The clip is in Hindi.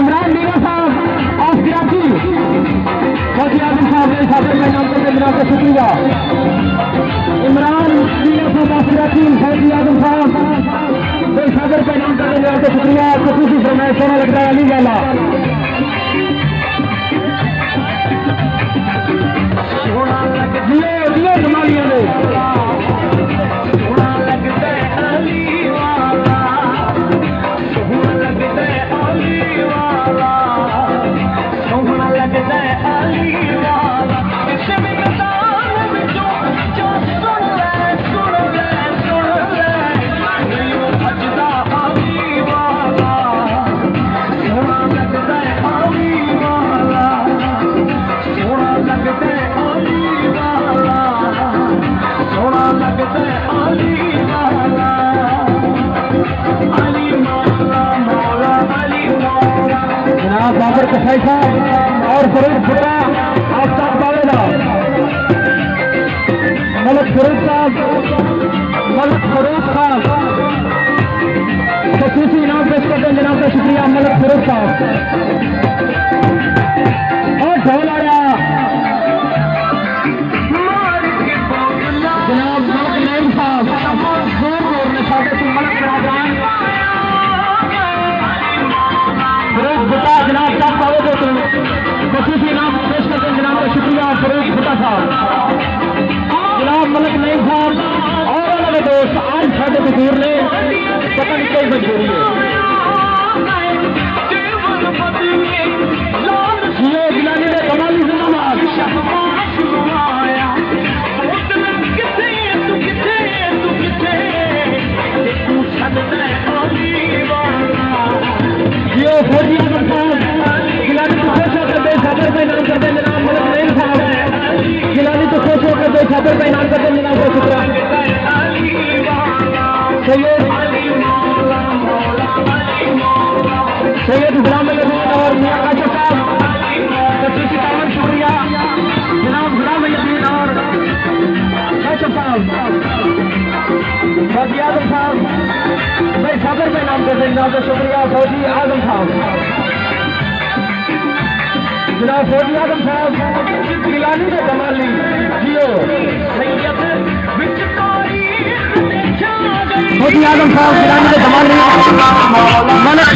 इमरान मीरा साहब ऑफ कराची, फौजी आजम साहब ने सादर में नाम करते जनाब का शुक्रिया। इमरान मीरा साहब ऑफ कराची, फौजी आजम साहब ने सादर में नाम करते जनाब का शुक्रिया। खुसूसी फरमाइश सोना लगता है अली वाला जियो जियो जमालिया ने बाबर कसाई साहब और फरूक फुटा आफ्ताब बावेदा, मलक फरूक साहब, मलक फरूक साहब खसूसी इनाम पेश करते हैं जनाब का शुक्रिया। मलक फरूक साहब और ढोल आया जनाब मलक नईम साहब ने सादे मलक फरूक भुट्टा जनाब साहब पावे तो खसूसी इनाम पेश करते हैं जनाब का शुक्रिया। फरूक भुट्टा साहब, जनाब मलक नईम साहब और उन्होंने दोस्त आज साढ़े बुजुर्ग ने पता नहीं कोई मजबूरी है जियो गिलानी ने कमाली जिंदाबाद। जियो फौजी आजम साहब गिलानी तो खुश होकर दे सादर में नाम करते जनाब मलक नईम साहब, गिलानी तो खुश होकर दे सादर में नाम करते जनाब का शुक्रिया। सैयद गुलाम यदीन और मियां काशफ साहब खसूसी तावन शुक्रिया। जनाब गुलाम यदीन और काशफ साहब, फौजी आजम साहब भाई सादर में नाम करते जनाब का शुक्रिया। फौजी आजम साहब, जनाब फौजी आजम साहब गिलानी ने कमाली जियो फौजी आजम साहब गिलानी ने कमाली। मलक